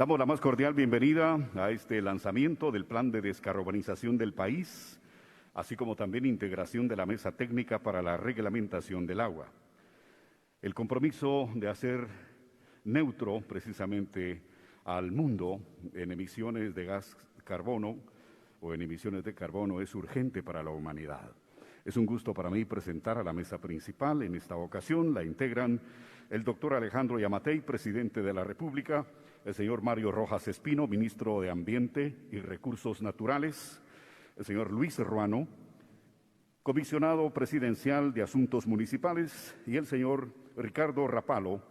Damos la más cordial bienvenida a este lanzamiento del Plan de Descarbonización del país, así como también integración de la Mesa Técnica para la Reglamentación del Agua. El compromiso de hacer neutro precisamente al mundo en emisiones de gas carbono o en emisiones de carbono es urgente para la humanidad. Es un gusto para mí presentar a la mesa principal. En esta ocasión la integran el doctor Alejandro Yamatei, presidente de la República, el señor Mario Rojas Espino, ministro de Ambiente y Recursos Naturales, el señor Luis Ruano, comisionado presidencial de Asuntos Municipales, y el señor Ricardo Rapalo,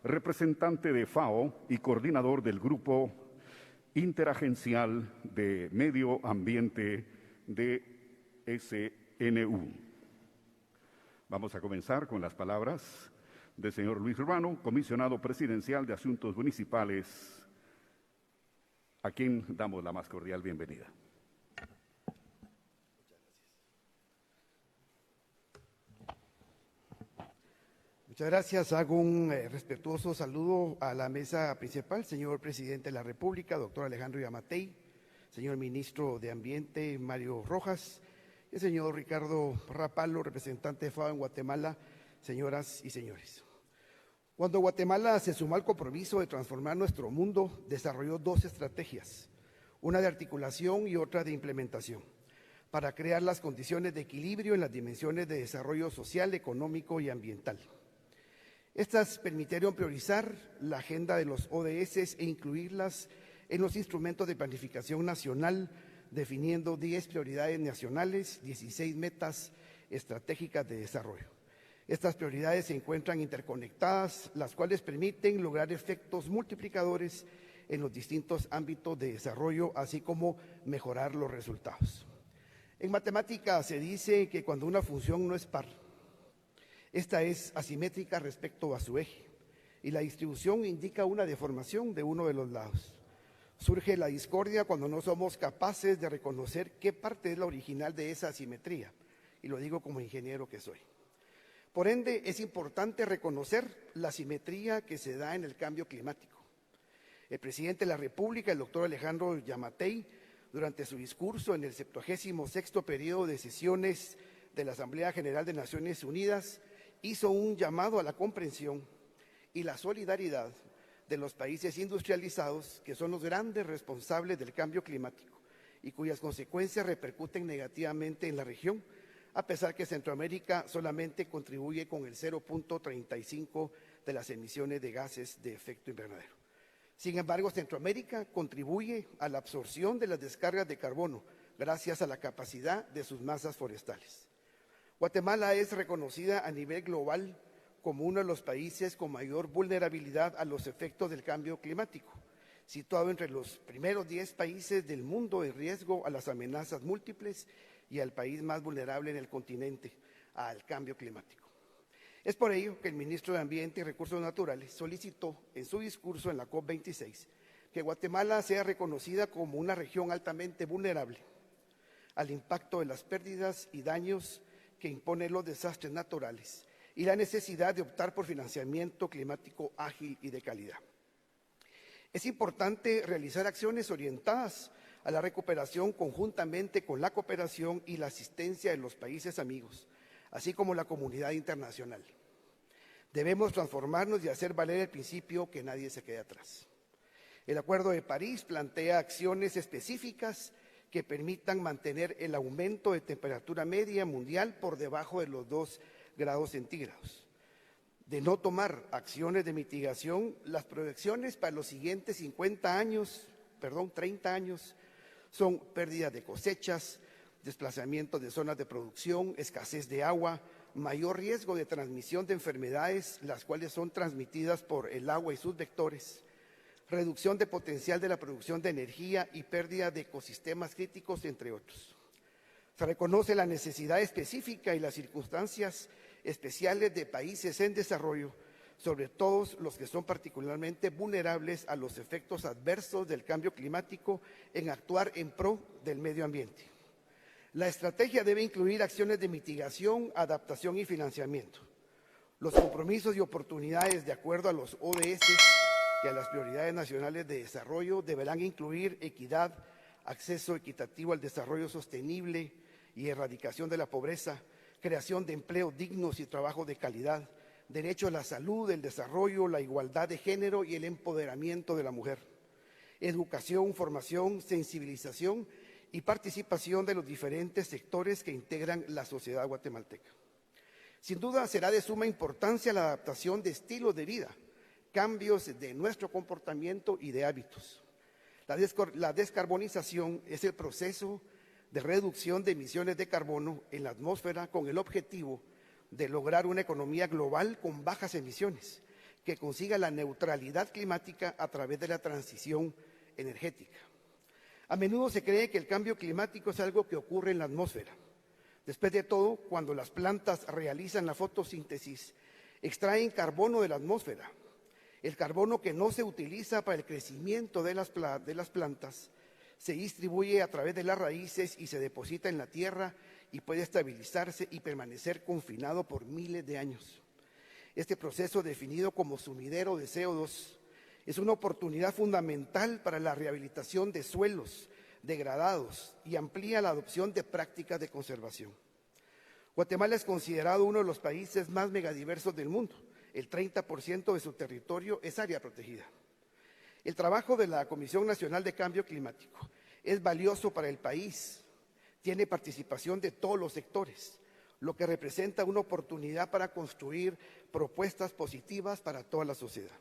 representante de FAO y coordinador del Grupo Interagencial de Medio Ambiente de SNU. Vamos a comenzar con las palabras del señor Luis Ruano, comisionado presidencial de Asuntos Municipales, a quien damos la más cordial bienvenida. Muchas gracias. Hago un respetuoso saludo a la mesa principal, señor presidente de la República, doctor Alejandro Yamatei, señor ministro de Ambiente, Mario Rojas, y el señor Ricardo Rapalo, representante de FAO en Guatemala, señoras y señores. Cuando Guatemala se sumó al compromiso de transformar nuestro mundo, desarrolló dos estrategias, una de articulación y otra de implementación, para crear las condiciones de equilibrio en las dimensiones de desarrollo social, económico y ambiental. Estas permitieron priorizar la agenda de los ODS e incluirlas en los instrumentos de planificación nacional, definiendo 10 prioridades nacionales, 16 metas estratégicas de desarrollo. Estas prioridades se encuentran interconectadas, las cuales permiten lograr efectos multiplicadores en los distintos ámbitos de desarrollo, así como mejorar los resultados. En matemática se dice que cuando una función no es par, esta es asimétrica respecto a su eje y la distribución indica una deformación de uno de los lados. Surge la discordia cuando no somos capaces de reconocer qué parte es la original de esa asimetría, y lo digo como ingeniero que soy. Por ende, es importante reconocer la asimetría que se da en el cambio climático. El presidente de la República, el doctor Alejandro Yamatei, durante su discurso en el 76º periodo de sesiones de la Asamblea General de Naciones Unidas, hizo un llamado a la comprensión y la solidaridad de los países industrializados, que son los grandes responsables del cambio climático y cuyas consecuencias repercuten negativamente en la región, a pesar que Centroamérica solamente contribuye con el 0.35% de las emisiones de gases de efecto invernadero. Sin embargo, Centroamérica contribuye a la absorción de las descargas de carbono gracias a la capacidad de sus masas forestales. Guatemala es reconocida a nivel global como uno de los países con mayor vulnerabilidad a los efectos del cambio climático, situado entre los primeros 10 países del mundo en riesgo a las amenazas múltiples y al país más vulnerable en el continente al cambio climático. Es por ello que el ministro de Ambiente y Recursos Naturales solicitó en su discurso en la COP26 que Guatemala sea reconocida como una región altamente vulnerable al impacto de las pérdidas y daños que imponen los desastres naturales y la necesidad de optar por financiamiento climático ágil y de calidad. Es importante realizar acciones orientadas a la recuperación conjuntamente con la cooperación y la asistencia de los países amigos, así como la comunidad internacional. Debemos transformarnos y hacer valer el principio que nadie se quede atrás. El Acuerdo de París plantea acciones específicas que permitan mantener el aumento de temperatura media mundial por debajo de los 2 grados centígrados. De no tomar acciones de mitigación, las proyecciones para los siguientes 30 años, son pérdidas de cosechas, desplazamiento de zonas de producción, escasez de agua, mayor riesgo de transmisión de enfermedades, las cuales son transmitidas por el agua y sus vectores, reducción de potencial de la producción de energía y pérdida de ecosistemas críticos, entre otros. Se reconoce la necesidad específica y las circunstancias especiales de países en desarrollo, sobre todo los que son particularmente vulnerables a los efectos adversos del cambio climático, en actuar en pro del medio ambiente. La estrategia debe incluir acciones de mitigación, adaptación y financiamiento. Los compromisos y oportunidades de acuerdo a los ODS que a las prioridades nacionales de desarrollo deberán incluir equidad, acceso equitativo al desarrollo sostenible y erradicación de la pobreza, creación de empleos dignos y trabajo de calidad, derecho a la salud, el desarrollo, la igualdad de género y el empoderamiento de la mujer, educación, formación, sensibilización y participación de los diferentes sectores que integran la sociedad guatemalteca. Sin duda será de suma importancia la adaptación de estilos de vida, cambios de nuestro comportamiento y de hábitos. La descarbonización es el proceso de reducción de emisiones de carbono en la atmósfera con el objetivo de lograr una economía global con bajas emisiones, que consiga la neutralidad climática a través de la transición energética. A menudo se cree que el cambio climático es algo que ocurre en la atmósfera. Después de todo, cuando las plantas realizan la fotosíntesis, extraen carbono de la atmósfera. El carbono que no se utiliza para el crecimiento de las plantas se distribuye a través de las raíces y se deposita en la tierra y puede estabilizarse y permanecer confinado por miles de años. Este proceso, definido como sumidero de CO2, es una oportunidad fundamental para la rehabilitación de suelos degradados y amplía la adopción de prácticas de conservación. Guatemala es considerado uno de los países más megadiversos del mundo. El 30% de su territorio es área protegida. El trabajo de la Comisión Nacional de Cambio Climático es valioso para el país. Tiene participación de todos los sectores, lo que representa una oportunidad para construir propuestas positivas para toda la sociedad.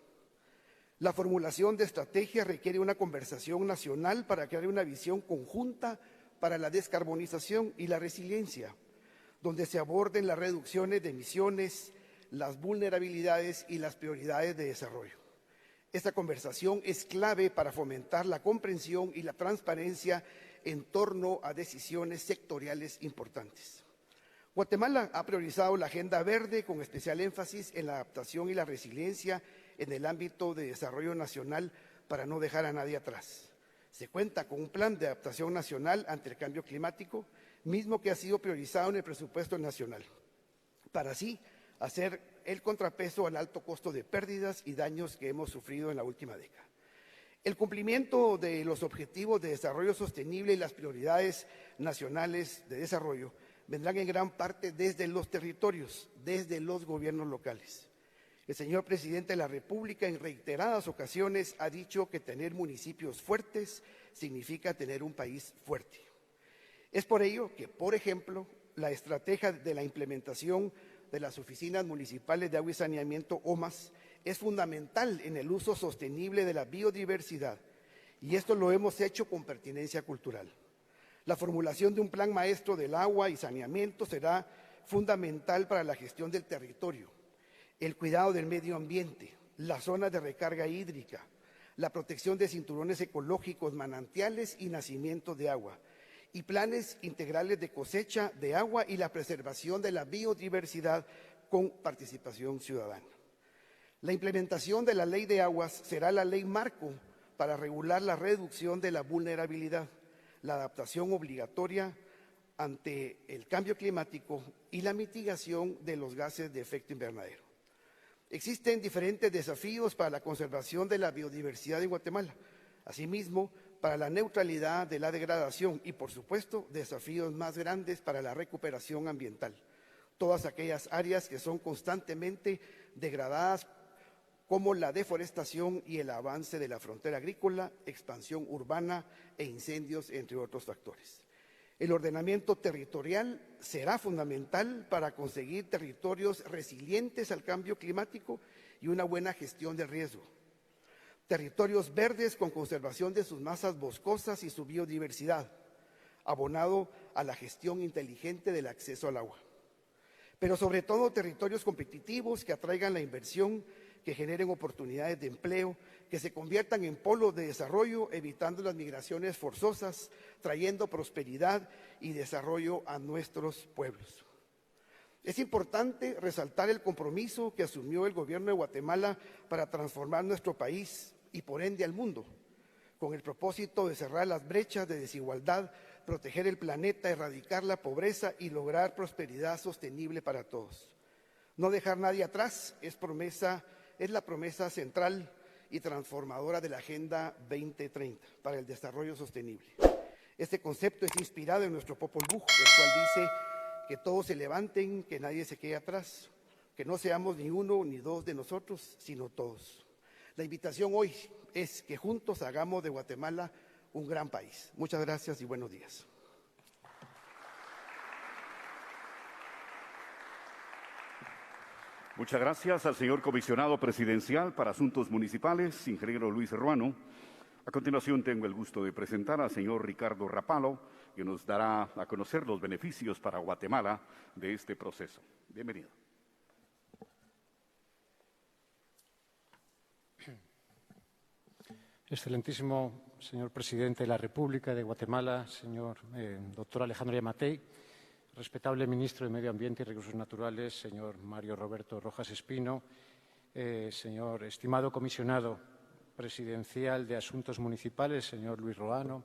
La formulación de estrategias requiere una conversación nacional para crear una visión conjunta para la descarbonización y la resiliencia, donde se aborden las reducciones de emisiones, las vulnerabilidades y las prioridades de desarrollo. Esta conversación es clave para fomentar la comprensión y la transparencia en torno a decisiones sectoriales importantes. Guatemala ha priorizado la agenda verde con especial énfasis en la adaptación y la resiliencia en el ámbito de desarrollo nacional para no dejar a nadie atrás. Se cuenta con un plan de adaptación nacional ante el cambio climático, mismo que ha sido priorizado en el presupuesto nacional, para así hacer el contrapeso al alto costo de pérdidas y daños que hemos sufrido en la última década. El cumplimiento de los objetivos de desarrollo sostenible y las prioridades nacionales de desarrollo vendrán en gran parte desde los territorios, desde los gobiernos locales. El señor presidente de la República en reiteradas ocasiones ha dicho que tener municipios fuertes significa tener un país fuerte. Es por ello que, por ejemplo, la estrategia de la implementación de las oficinas municipales de agua y saneamiento, OMAS, es fundamental en el uso sostenible de la biodiversidad, y esto lo hemos hecho con pertinencia cultural. La formulación de un plan maestro del agua y saneamiento será fundamental para la gestión del territorio, el cuidado del medio ambiente, las zonas de recarga hídrica, la protección de cinturones ecológicos, manantiales y nacimientos de agua, y planes integrales de cosecha de agua y la preservación de la biodiversidad con participación ciudadana. La implementación de la Ley de Aguas será la ley marco para regular la reducción de la vulnerabilidad, la adaptación obligatoria ante el cambio climático y la mitigación de los gases de efecto invernadero. Existen diferentes desafíos para la conservación de la biodiversidad en Guatemala, asimismo para la neutralidad de la degradación y, por supuesto, desafíos más grandes para la recuperación ambiental. Todas aquellas áreas que son constantemente degradadas, como la deforestación y el avance de la frontera agrícola, expansión urbana e incendios, entre otros factores. El ordenamiento territorial será fundamental para conseguir territorios resilientes al cambio climático y una buena gestión del riesgo. Territorios verdes con conservación de sus masas boscosas y su biodiversidad, abonado a la gestión inteligente del acceso al agua. Pero sobre todo territorios competitivos que atraigan la inversión, que generen oportunidades de empleo, que se conviertan en polos de desarrollo, evitando las migraciones forzosas, trayendo prosperidad y desarrollo a nuestros pueblos. Es importante resaltar el compromiso que asumió el gobierno de Guatemala para transformar nuestro país y por ende al mundo, con el propósito de cerrar las brechas de desigualdad, proteger el planeta, erradicar la pobreza y lograr prosperidad sostenible para todos. No dejar nadie atrás es la promesa central y transformadora de la Agenda 2030 para el desarrollo sostenible. Este concepto es inspirado en nuestro Popol Vuh, el cual dice que todos se levanten, que nadie se quede atrás, que no seamos ni uno ni dos de nosotros, sino todos. La invitación hoy es que juntos hagamos de Guatemala un gran país. Muchas gracias y buenos días. Muchas gracias al señor comisionado presidencial para Asuntos Municipales, ingeniero Luis Ruano. A continuación tengo el gusto de presentar al señor Ricardo Rapalo, que nos dará a conocer los beneficios para Guatemala de este proceso. Bienvenido. Excelentísimo señor presidente de la República de Guatemala, señor doctor Alejandro Yamatei, respetable ministro de Medio Ambiente y Recursos Naturales, señor Mario Roberto Rojas Espino, señor estimado comisionado presidencial de Asuntos Municipales, señor Luis Ruano.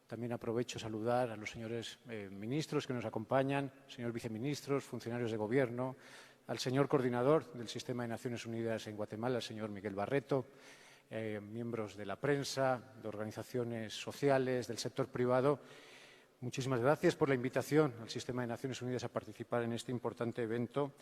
También aprovecho saludar a los señores ministros que nos acompañan, señores viceministros, funcionarios de Gobierno, al señor coordinador del Sistema de Naciones Unidas en Guatemala, el señor Miguel Barreto, miembros de la prensa, de organizaciones sociales, del sector privado. Muchísimas gracias por la invitación al Sistema de Naciones Unidas a participar en este importante evento.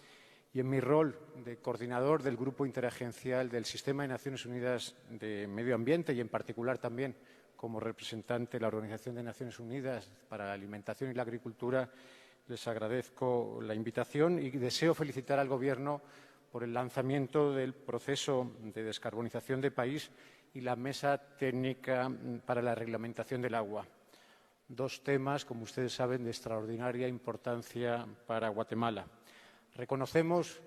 Y en mi rol de coordinador del Grupo Interagencial del Sistema de Naciones Unidas de Medio Ambiente y en particular también como representante de la Organización de Naciones Unidas para la Alimentación y la Agricultura, les agradezco la invitación y deseo felicitar al Gobierno por el lanzamiento del proceso de descarbonización del país y la Mesa Técnica para la Reglamentación del Agua. Dos temas, como ustedes saben, de extraordinaria importancia para Guatemala. Reconocemos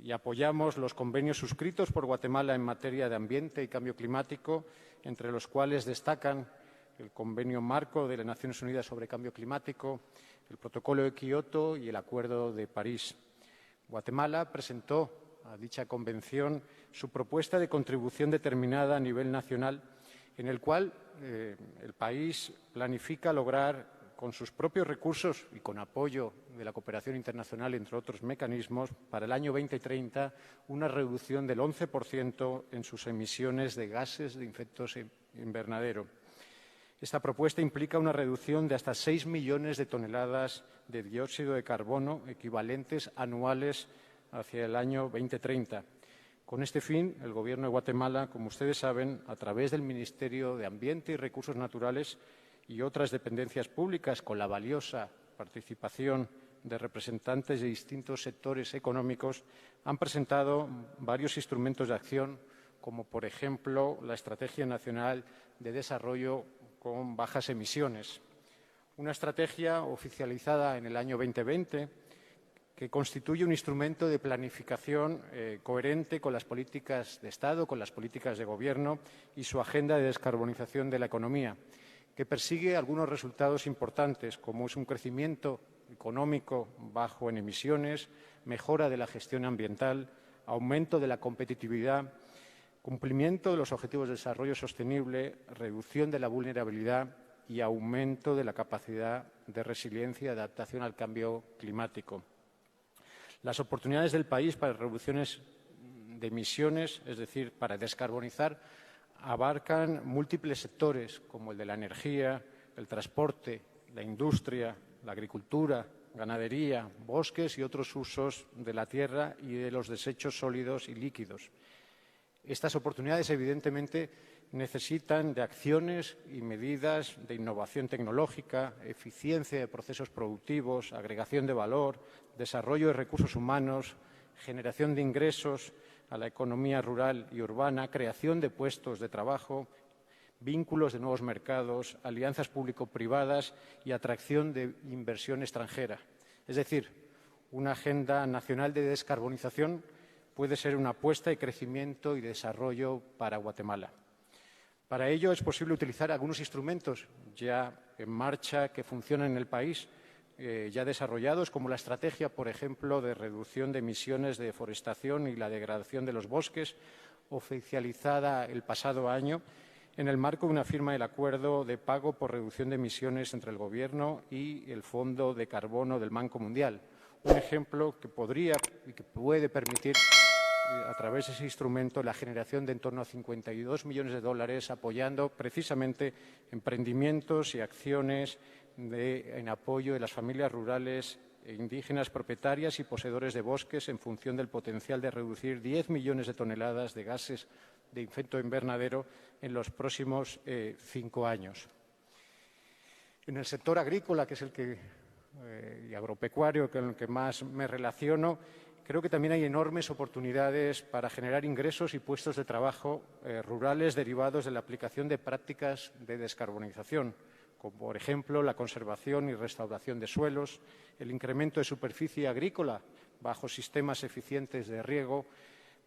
y apoyamos los convenios suscritos por Guatemala en materia de ambiente y cambio climático, entre los cuales destacan el Convenio Marco de las Naciones Unidas sobre Cambio Climático, el Protocolo de Kioto y el Acuerdo de París. Guatemala presentó a dicha convención su propuesta de contribución determinada a nivel nacional, en el cual el país planifica lograr con sus propios recursos y con apoyo de la cooperación internacional, entre otros mecanismos, para el año 2030 una reducción del 11% en sus emisiones de gases de efecto invernadero. Esta propuesta implica una reducción de hasta 6 millones de toneladas de dióxido de carbono equivalentes anuales hacia el año 2030. Con este fin, el Gobierno de Guatemala, como ustedes saben, a través del Ministerio de Ambiente y Recursos Naturales y otras dependencias públicas, con la valiosa participación de representantes de distintos sectores económicos, han presentado varios instrumentos de acción, como por ejemplo la Estrategia Nacional de Desarrollo con Bajas Emisiones, una estrategia oficializada en el año 2020 que constituye un instrumento de planificación coherente con las políticas de Estado, con las políticas de Gobierno y su agenda de descarbonización de la economía, que persigue algunos resultados importantes, como es un crecimiento económico bajo en emisiones, mejora de la gestión ambiental, aumento de la competitividad, cumplimiento de los objetivos de desarrollo sostenible, reducción de la vulnerabilidad y aumento de la capacidad de resiliencia y adaptación al cambio climático. Las oportunidades del país para reducciones de emisiones, es decir, para descarbonizar, abarcan múltiples sectores, como el de la energía, el transporte, la industria, la agricultura, ganadería, bosques y otros usos de la tierra y de los desechos sólidos y líquidos. Estas oportunidades, evidentemente, necesitan de acciones y medidas de innovación tecnológica, eficiencia de procesos productivos, agregación de valor, desarrollo de recursos humanos, generación de ingresos a la economía rural y urbana, creación de puestos de trabajo, vínculos de nuevos mercados, alianzas público-privadas y atracción de inversión extranjera. Es decir, una agenda nacional de descarbonización puede ser una apuesta de crecimiento y desarrollo para Guatemala. Para ello es posible utilizar algunos instrumentos ya en marcha que funcionan en el país, ya desarrollados, como la estrategia, por ejemplo, de reducción de emisiones de deforestación y la degradación de los bosques, oficializada el pasado año en el marco de una firma del Acuerdo de Pago por Reducción de Emisiones entre el Gobierno y el Fondo de Carbono del Banco Mundial. Un ejemplo que podría y que puede permitir a través de ese instrumento la generación de en torno a 52 millones de dólares apoyando precisamente emprendimientos y acciones en apoyo de las familias rurales e indígenas propietarias y poseedores de bosques en función del potencial de reducir 10 millones de toneladas de gases de efecto invernadero en los próximos 5 años. En el sector agrícola, que es y agropecuario, con el que más me relaciono, creo que también hay enormes oportunidades para generar ingresos y puestos de trabajo rurales derivados de la aplicación de prácticas de descarbonización, como por ejemplo la conservación y restauración de suelos, el incremento de superficie agrícola bajo sistemas eficientes de riego,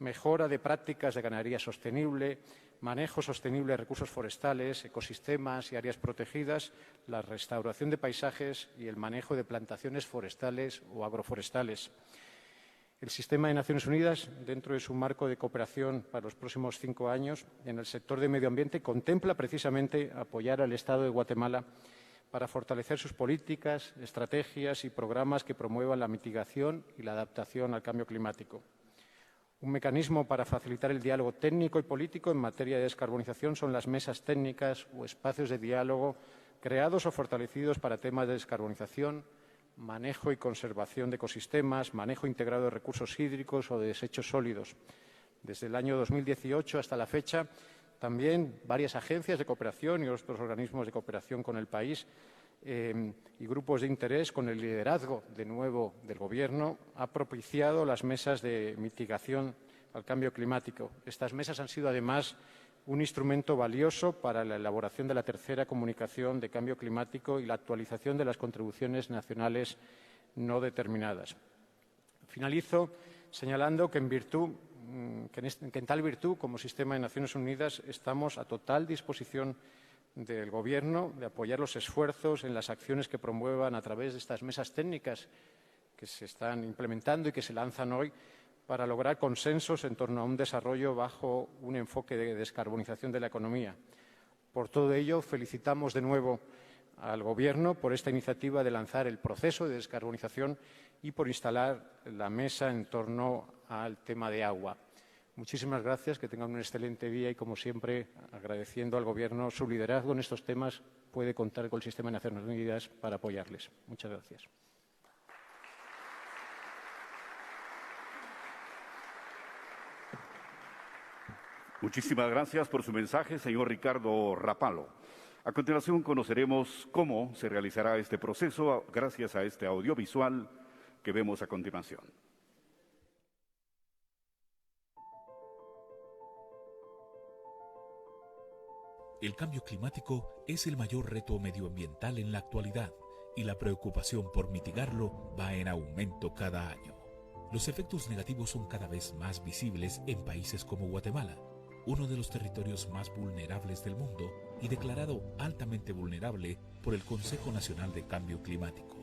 mejora de prácticas de ganadería sostenible, manejo sostenible de recursos forestales, ecosistemas y áreas protegidas, la restauración de paisajes y el manejo de plantaciones forestales o agroforestales. El Sistema de Naciones Unidas, dentro de su marco de cooperación para los próximos 5 años, en el sector de medio ambiente, contempla precisamente apoyar al Estado de Guatemala para fortalecer sus políticas, estrategias y programas que promuevan la mitigación y la adaptación al cambio climático. Un mecanismo para facilitar el diálogo técnico y político en materia de descarbonización son las mesas técnicas o espacios de diálogo creados o fortalecidos para temas de descarbonización, manejo y conservación de ecosistemas, manejo integrado de recursos hídricos o de desechos sólidos. Desde el año 2018 hasta la fecha, también varias agencias de cooperación y otros organismos de cooperación con el país y grupos de interés, con el liderazgo de nuevo del Gobierno, ha propiciado las mesas de mitigación al cambio climático. Estas mesas han sido, además, un instrumento valioso para la elaboración de la tercera comunicación de cambio climático y la actualización de las contribuciones nacionales no determinadas. Finalizo señalando que en tal virtud, como Sistema de Naciones Unidas, estamos a total disposición del Gobierno de apoyar los esfuerzos en las acciones que promuevan a través de estas mesas técnicas que se están implementando y que se lanzan hoy para lograr consensos en torno a un desarrollo bajo un enfoque de descarbonización de la economía. Por todo ello, felicitamos de nuevo al Gobierno por esta iniciativa de lanzar el proceso de descarbonización y por instalar la mesa en torno al tema de agua. Muchísimas gracias, que tengan un excelente día y, como siempre, agradeciendo al Gobierno su liderazgo en estos temas, puede contar con el Sistema de Naciones Unidas para apoyarles. Muchas gracias. Muchísimas gracias por su mensaje, señor Ricardo Rapalo. A continuación conoceremos cómo se realizará este proceso gracias a este audiovisual que vemos a continuación. El cambio climático es el mayor reto medioambiental en la actualidad y la preocupación por mitigarlo va en aumento cada año. Los efectos negativos son cada vez más visibles en países como Guatemala, uno de los territorios más vulnerables del mundo y declarado altamente vulnerable por el Consejo Nacional de Cambio Climático.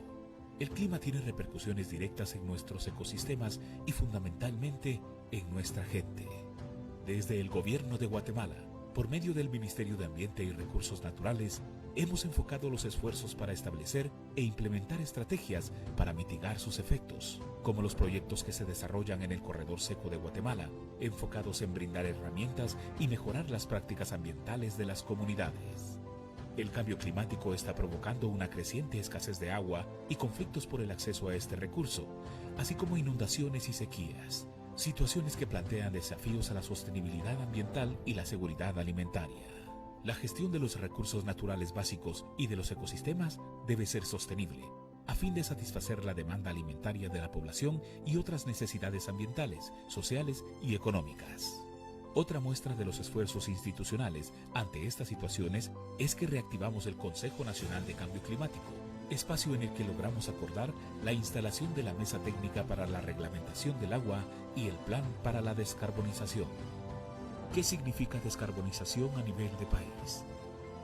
El clima tiene repercusiones directas en nuestros ecosistemas y fundamentalmente en nuestra gente. Desde el Gobierno de Guatemala, por medio del Ministerio de Ambiente y Recursos Naturales, hemos enfocado los esfuerzos para establecer e implementar estrategias para mitigar sus efectos, como los proyectos que se desarrollan en el Corredor Seco de Guatemala, enfocados en brindar herramientas y mejorar las prácticas ambientales de las comunidades. El cambio climático está provocando una creciente escasez de agua y conflictos por el acceso a este recurso, así como inundaciones y sequías, situaciones que plantean desafíos a la sostenibilidad ambiental y la seguridad alimentaria. La gestión de los recursos naturales básicos y de los ecosistemas debe ser sostenible, a fin de satisfacer la demanda alimentaria de la población y otras necesidades ambientales, sociales y económicas. Otra muestra de los esfuerzos institucionales ante estas situaciones es que reactivamos el Consejo Nacional de Cambio Climático, espacio en el que logramos acordar la instalación de la Mesa Técnica para la Reglamentación del Agua y el Plan para la Descarbonización. ¿Qué significa descarbonización a nivel de país?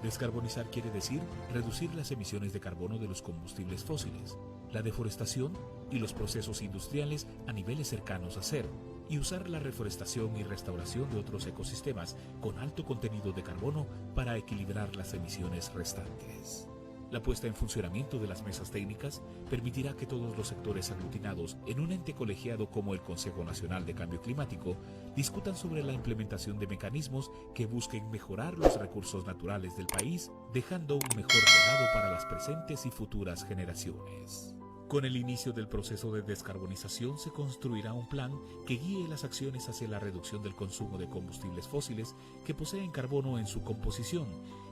Descarbonizar quiere decir reducir las emisiones de carbono de los combustibles fósiles, la deforestación y los procesos industriales a niveles cercanos a cero, y usar la reforestación y restauración de otros ecosistemas con alto contenido de carbono para equilibrar las emisiones restantes. La puesta en funcionamiento de las mesas técnicas permitirá que todos los sectores aglutinados en un ente colegiado como el Consejo Nacional de Cambio Climático discutan sobre la implementación de mecanismos que busquen mejorar los recursos naturales del país, dejando un mejor legado para las presentes y futuras generaciones. Con el inicio del proceso de descarbonización se construirá un plan que guíe las acciones hacia la reducción del consumo de combustibles fósiles que poseen carbono en su composición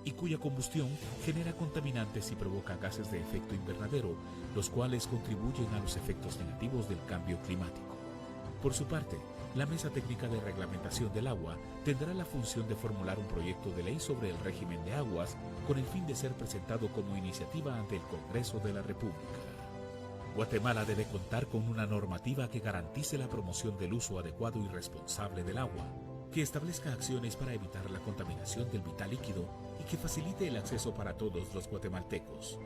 y cuya combustión genera contaminantes y provoca gases de efecto invernadero, los cuales contribuyen a los efectos negativos del cambio climático. Por su parte, la Mesa Técnica de Reglamentación del Agua tendrá la función de formular un proyecto de ley sobre el régimen de aguas con el fin de ser presentado como iniciativa ante el Congreso de la República. Guatemala debe contar con una normativa que garantice la promoción del uso adecuado y responsable del agua, que establezca acciones para evitar la contaminación del vital líquido y que facilite el acceso para todos los guatemaltecos.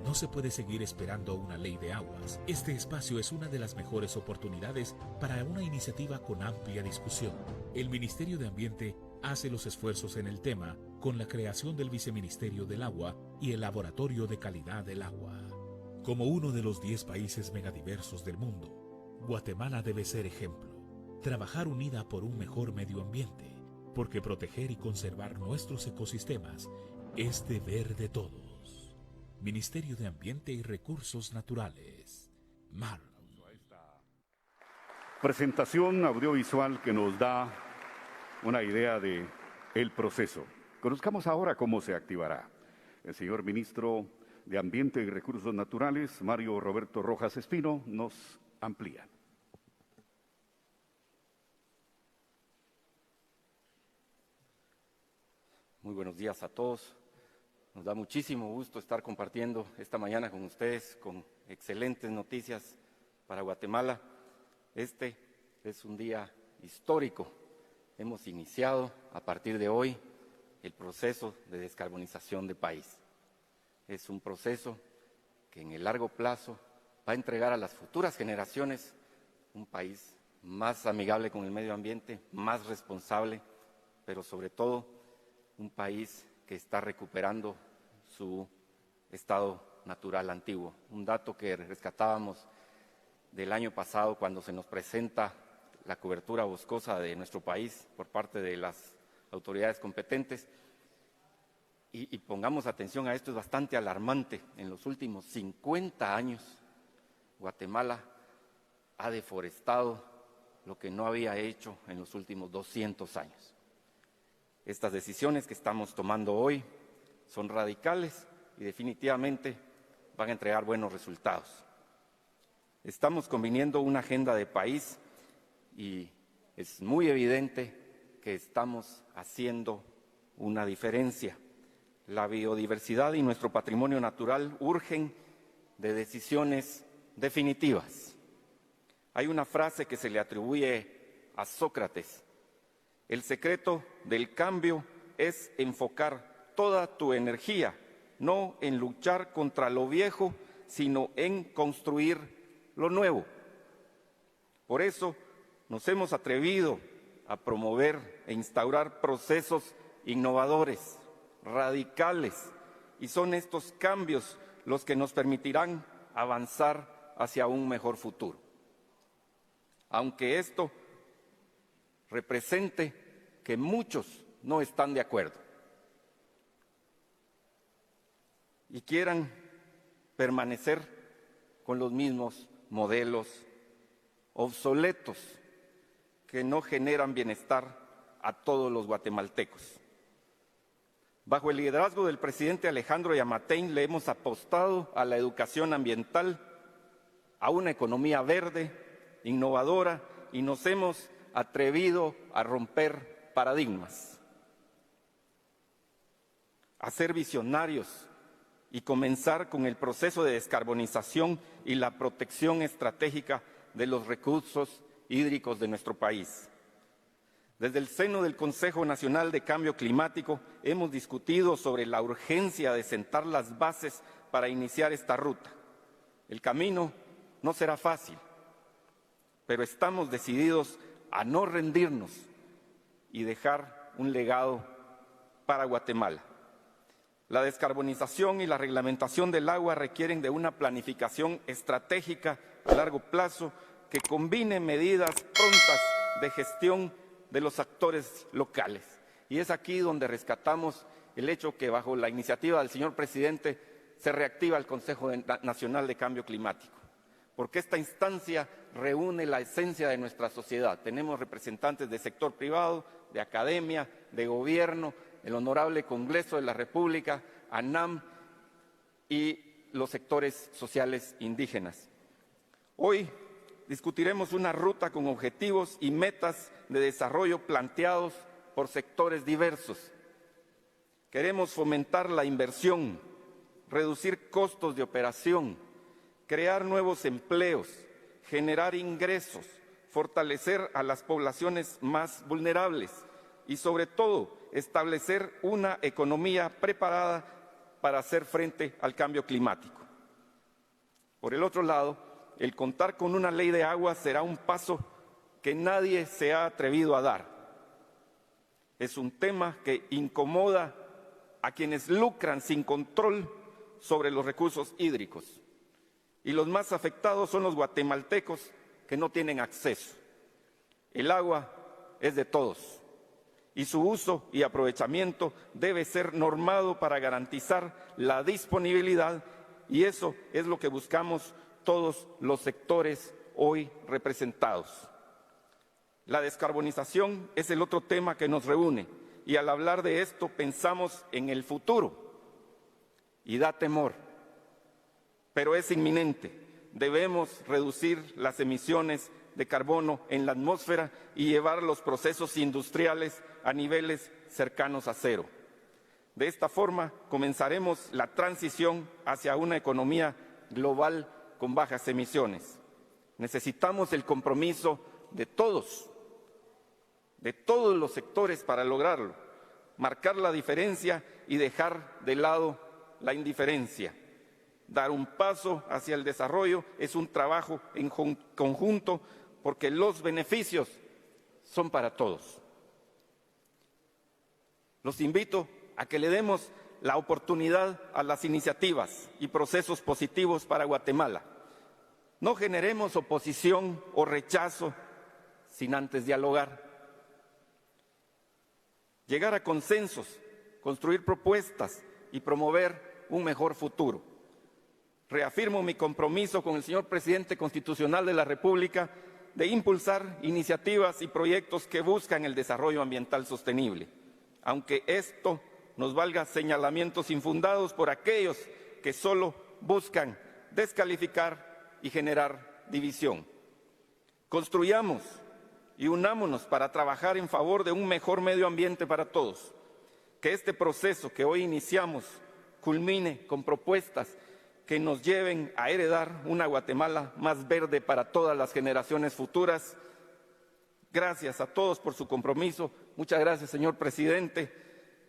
No se puede seguir esperando una ley de aguas. Este espacio es una de las mejores oportunidades para una iniciativa con amplia discusión. El Ministerio de Ambiente hace los esfuerzos en el tema con la creación del Viceministerio del Agua y el Laboratorio de Calidad del Agua. Como uno de los 10 países megadiversos del mundo, Guatemala debe ser ejemplo. Trabajar unida por un mejor medio ambiente, porque proteger y conservar nuestros ecosistemas es deber de todos. Ministerio de Ambiente y Recursos Naturales. MAR. Presentación audiovisual que nos da una idea de el proceso. Conozcamos ahora cómo se activará. El señor ministro de Ambiente y Recursos Naturales, Mario Roberto Rojas Espino, nos amplía. Muy buenos días a todos. Nos da muchísimo gusto estar compartiendo esta mañana con ustedes con excelentes noticias para Guatemala. Este es un día histórico. Hemos iniciado a partir de hoy el proceso de descarbonización del país. Es un proceso que en el largo plazo va a entregar a las futuras generaciones un país más amigable con el medio ambiente, más responsable, pero sobre todo un país que está recuperando su estado natural antiguo. Un dato que rescatábamos del año pasado cuando se nos presenta la cobertura boscosa de nuestro país por parte de las autoridades competentes. Y pongamos atención a esto, es bastante alarmante. En los últimos 50 años, Guatemala ha deforestado lo que no había hecho en los últimos 200 años. Estas decisiones que estamos tomando hoy son radicales y definitivamente van a entregar buenos resultados. Estamos conviniendo una agenda de país y es muy evidente que estamos haciendo una diferencia. La biodiversidad y nuestro patrimonio natural urgen de decisiones definitivas. Hay una frase que se le atribuye a Sócrates: el secreto del cambio es enfocar toda tu energía, no en luchar contra lo viejo, sino en construir lo nuevo. Por eso nos hemos atrevido a promover e instaurar procesos innovadores, radicales, y son estos cambios los que nos permitirán avanzar hacia un mejor futuro. Aunque esto represente que muchos no están de acuerdo y quieran permanecer con los mismos modelos obsoletos que no generan bienestar a todos los guatemaltecos. Bajo el liderazgo del presidente Alejandro Yamatei le hemos apostado a la educación ambiental, a una economía verde, innovadora, y nos hemos atrevido a romper paradigmas, a ser visionarios y comenzar con el proceso de descarbonización y la protección estratégica de los recursos hídricos de nuestro país. Desde el seno del Consejo Nacional de Cambio Climático hemos discutido sobre la urgencia de sentar las bases para iniciar esta ruta. El camino no será fácil, pero estamos decididos a no rendirnos y dejar un legado para Guatemala. La descarbonización y la reglamentación del agua requieren de una planificación estratégica a largo plazo que combine medidas prontas de gestión de los actores locales. Y es aquí donde rescatamos el hecho que bajo la iniciativa del señor presidente se reactiva el Consejo Nacional de Cambio Climático, porque esta instancia reúne la esencia de nuestra sociedad. Tenemos representantes del sector privado, de academia, de gobierno, el Honorable Congreso de la República, ANAM y los sectores sociales indígenas. Hoy discutiremos una ruta con objetivos y metas de desarrollo planteados por sectores diversos. Queremos fomentar la inversión, reducir costos de operación, crear nuevos empleos, generar ingresos, fortalecer a las poblaciones más vulnerables y, sobre todo, establecer una economía preparada para hacer frente al cambio climático. Por el otro lado, el contar con una ley de agua será un paso que nadie se ha atrevido a dar. Es un tema que incomoda a quienes lucran sin control sobre los recursos hídricos. Y los más afectados son los guatemaltecos que no tienen acceso. El agua es de todos y su uso y aprovechamiento debe ser normado para garantizar la disponibilidad, y eso es lo que buscamos todos los sectores hoy representados. La descarbonización es el otro tema que nos reúne, y al hablar de esto pensamos en el futuro y da temor, pero es inminente. Debemos reducir las emisiones de carbono en la atmósfera y llevar los procesos industriales a niveles cercanos a cero. De esta forma comenzaremos la transición hacia una economía global con bajas emisiones. Necesitamos el compromiso de todos los sectores para lograrlo, marcar la diferencia y dejar de lado la indiferencia. Dar un paso hacia el desarrollo es un trabajo en conjunto, porque los beneficios son para todos. Los invito a que le demos la oportunidad a las iniciativas y procesos positivos para Guatemala. No generemos oposición o rechazo sin antes dialogar. Llegar a consensos, construir propuestas y promover un mejor futuro. Reafirmo mi compromiso con el señor presidente constitucional de la República de impulsar iniciativas y proyectos que buscan el desarrollo ambiental sostenible, aunque esto nos valga señalamientos infundados por aquellos que solo buscan descalificar y generar división. Construyamos y unámonos para trabajar en favor de un mejor medio ambiente para todos. Que este proceso que hoy iniciamos culmine con propuestas que nos lleven a heredar una Guatemala más verde para todas las generaciones futuras. Gracias a todos por su compromiso. Muchas gracias, señor presidente,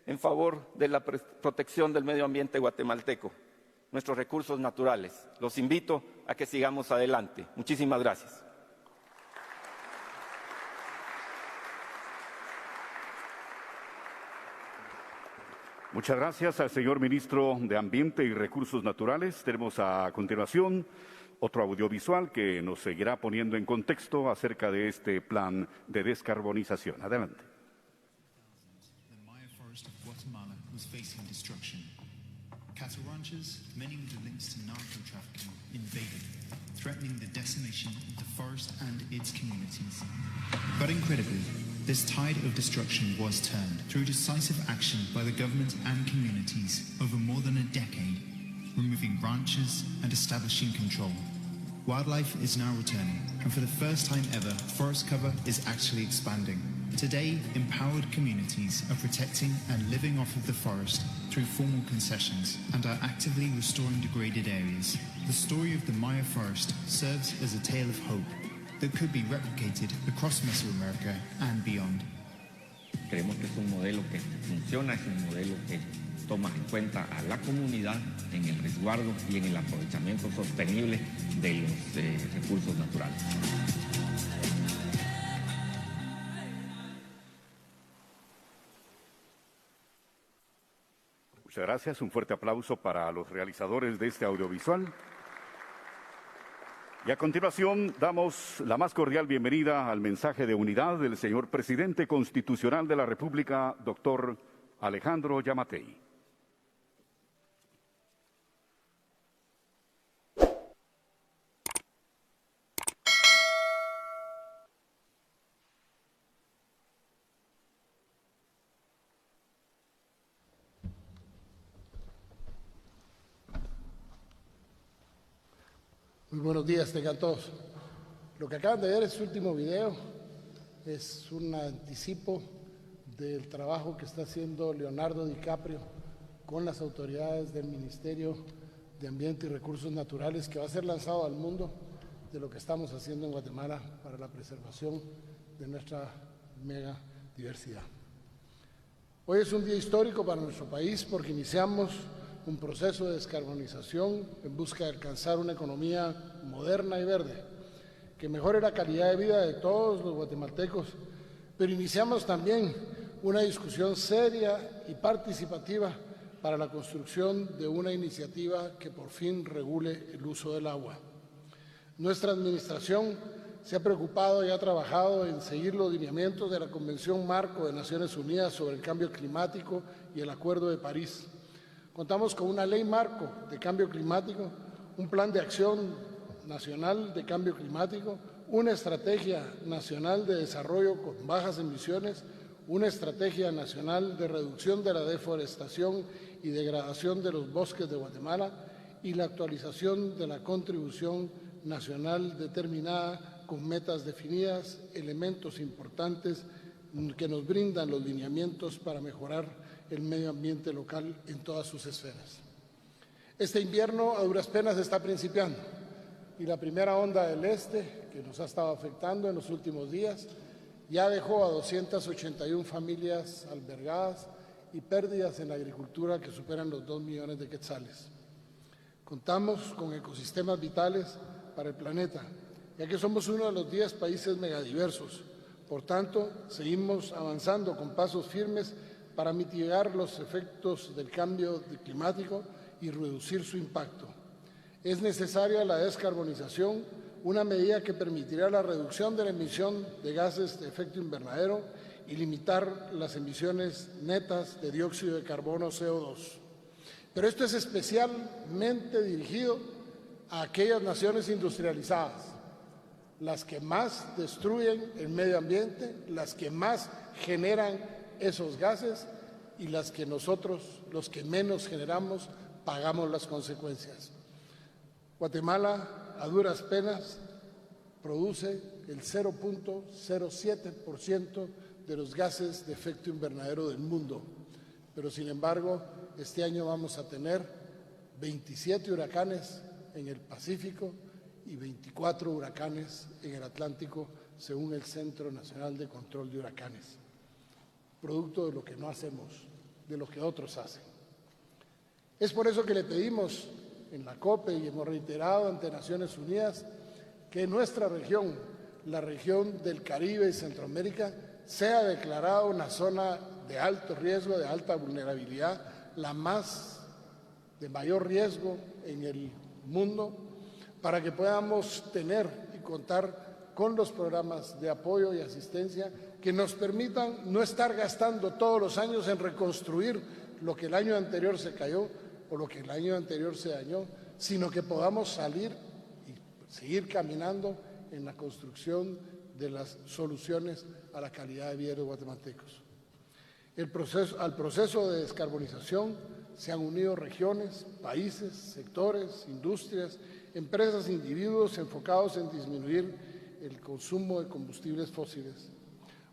en favor de la protección del medio ambiente guatemalteco, nuestros recursos naturales. Los invito a que sigamos adelante. Muchísimas gracias. Muchas gracias al señor ministro de Ambiente y Recursos Naturales. Tenemos a continuación otro audiovisual que nos seguirá poniendo en contexto acerca de este plan de descarbonización. Adelante. The Maya Forest of Guatemala was facing destruction. Cattle ranchers, many with the links to narco-trafficking, invaded, threatening the decimation of the forest and its communities. But incredibly, this tide of destruction was turned through decisive action by the government and communities over more than a decade, removing branches and establishing control. Wildlife is now returning, and for the first time ever, forest cover is actually expanding. Today, empowered communities are protecting and living off of the forest through formal concessions and are actively restoring degraded areas. The story of the Maya Forest serves as a tale of hope that could be replicated across Mesoamerica and beyond. Creemos que es un modelo que funciona, es un modelo que toma en cuenta a la comunidad en el resguardo y en el aprovechamiento sostenible de los recursos naturales. Muchas gracias. Un fuerte aplauso para los realizadores de este audiovisual. Y a continuación damos la más cordial bienvenida al mensaje de unidad del señor Presidente Constitucional de la República, doctor Alejandro Yamatei. Muy buenos días, tengan todos. Lo que acaban de ver, este último video, es un anticipo del trabajo que está haciendo Leonardo DiCaprio con las autoridades del Ministerio de Ambiente y Recursos Naturales, que va a ser lanzado al mundo de lo que estamos haciendo en Guatemala para la preservación de nuestra mega diversidad. Hoy es un día histórico para nuestro país porque iniciamos un proceso de descarbonización en busca de alcanzar una economía moderna y verde, que mejore la calidad de vida de todos los guatemaltecos, pero iniciamos también una discusión seria y participativa para la construcción de una iniciativa que por fin regule el uso del agua. Nuestra administración se ha preocupado y ha trabajado en seguir los lineamientos de la Convención Marco de Naciones Unidas sobre el Cambio Climático y el Acuerdo de París. Contamos con una ley marco de cambio climático, un plan de acción nacional de cambio climático, una estrategia nacional de desarrollo con bajas emisiones, una estrategia nacional de reducción de la deforestación y degradación de los bosques de Guatemala y la actualización de la contribución nacional determinada con metas definidas, elementos importantes que nos brindan los lineamientos para mejorar el medio ambiente local en todas sus esferas. Este invierno a duras penas está principiando y la primera onda del este, que nos ha estado afectando en los últimos días, ya dejó a 281 familias albergadas y pérdidas en la agricultura que superan los 2 millones de quetzales. Contamos con ecosistemas vitales para el planeta, ya que somos uno de los 10 países megadiversos. Por tanto, seguimos avanzando con pasos firmes para mitigar los efectos del cambio climático y reducir su impacto. Es necesaria la descarbonización, una medida que permitirá la reducción de la emisión de gases de efecto invernadero y limitar las emisiones netas de dióxido de carbono CO2. Pero esto es especialmente dirigido a aquellas naciones industrializadas, las que más destruyen el medio ambiente, las que más generan esos gases y las que nosotros, los que menos generamos, pagamos las consecuencias. Guatemala, a duras penas, produce el 0.07% de los gases de efecto invernadero del mundo, pero sin embargo, este año vamos a tener 27 huracanes en el Pacífico y 24 huracanes en el Atlántico, según el Centro Nacional de Control de Huracanes. Producto de lo que no hacemos, de lo que otros hacen. Es por eso que le pedimos en la COPE y hemos reiterado ante Naciones Unidas que nuestra región, la región del Caribe y Centroamérica, sea declarada una zona de alto riesgo, de alta vulnerabilidad, la más de mayor riesgo en el mundo, para que podamos tener y contar con los programas de apoyo y asistencia que nos permitan no estar gastando todos los años en reconstruir lo que el año anterior se cayó o lo que el año anterior se dañó, sino que podamos salir y seguir caminando en la construcción de las soluciones a la calidad de vida de los guatemaltecos. Al proceso de descarbonización se han unido regiones, países, sectores, industrias, empresas e individuos enfocados en disminuir el consumo de combustibles fósiles.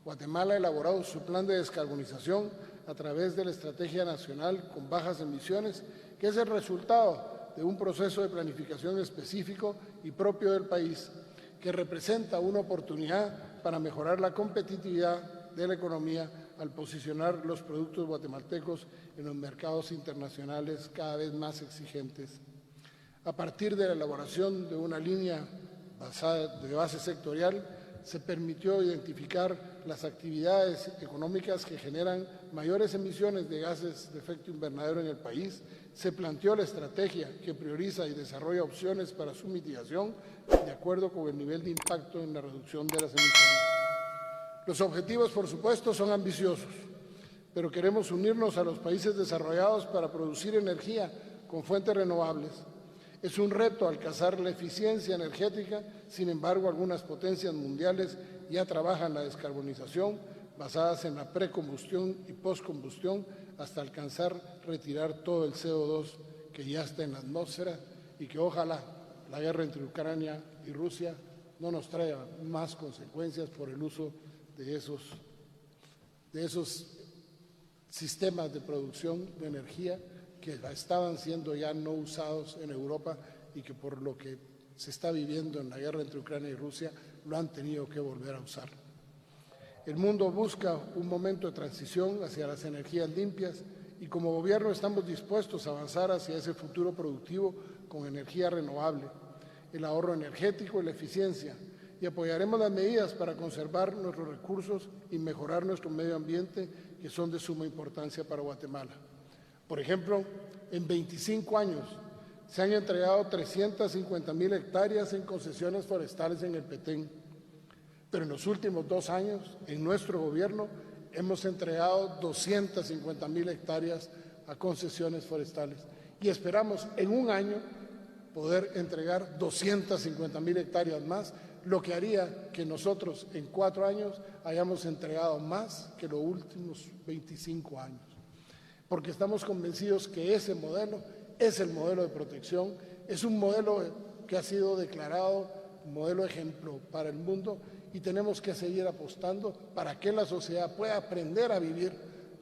Guatemala ha elaborado su plan de descarbonización a través de la Estrategia Nacional con Bajas Emisiones, que es el resultado de un proceso de planificación específico y propio del país, que representa una oportunidad para mejorar la competitividad de la economía al posicionar los productos guatemaltecos en los mercados internacionales cada vez más exigentes. A partir de la elaboración de una línea de base sectorial, se permitió identificar las actividades económicas que generan mayores emisiones de gases de efecto invernadero en el país, se planteó la estrategia que prioriza y desarrolla opciones para su mitigación de acuerdo con el nivel de impacto en la reducción de las emisiones. Los objetivos, por supuesto, son ambiciosos, pero queremos unirnos a los países desarrollados para producir energía con fuentes renovables. Es un reto alcanzar la eficiencia energética, sin embargo, algunas potencias mundiales ya trabajan en la descarbonización basadas en la precombustión y postcombustión hasta alcanzar retirar todo el CO2 que ya está en la atmósfera y que ojalá la guerra entre Ucrania y Rusia no nos traiga más consecuencias por el uso de esos sistemas de producción de energía que estaban siendo ya no usados en Europa y que por lo que se está viviendo en la guerra entre Ucrania y Rusia lo han tenido que volver a usar. El mundo busca un momento de transición hacia las energías limpias y como gobierno estamos dispuestos a avanzar hacia ese futuro productivo con energía renovable, el ahorro energético y la eficiencia, y apoyaremos las medidas para conservar nuestros recursos y mejorar nuestro medio ambiente que son de suma importancia para Guatemala. Por ejemplo, en 25 años se han entregado 350,000 hectáreas en concesiones forestales en el Petén, pero en los últimos 2 años, en nuestro gobierno, hemos entregado 250,000 hectáreas a concesiones forestales y esperamos en un año poder entregar 250,000 hectáreas más, lo que haría que nosotros en 4 años hayamos entregado más que los últimos 25 años. Porque estamos convencidos que ese modelo es el modelo de protección, es un modelo que ha sido declarado modelo ejemplo para el mundo y tenemos que seguir apostando para que la sociedad pueda aprender a vivir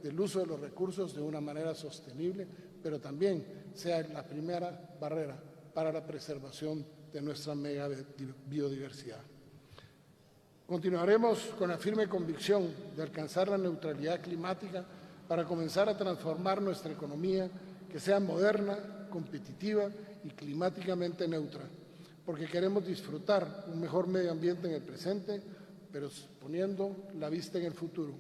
del uso de los recursos de una manera sostenible, pero también sea la primera barrera para la preservación de nuestra mega biodiversidad. Continuaremos con la firme convicción de alcanzar la neutralidad climática para comenzar a transformar nuestra economía que sea moderna, competitiva y climáticamente neutra, porque queremos disfrutar un mejor medio ambiente en el presente, pero poniendo la vista en el futuro,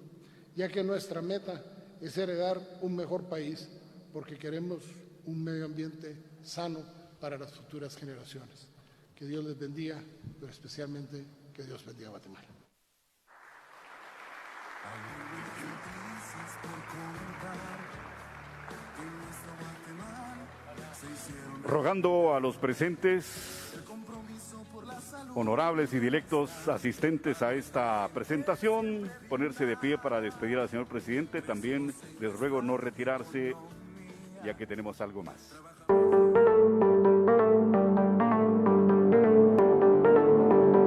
ya que nuestra meta es heredar un mejor país, porque queremos un medio ambiente sano para las futuras generaciones. Que Dios les bendiga, pero especialmente que Dios bendiga a Guatemala. Rogando a los presentes, honorables y directos asistentes a esta presentación, ponerse de pie para despedir al señor presidente. También les ruego no retirarse, ya que tenemos algo más.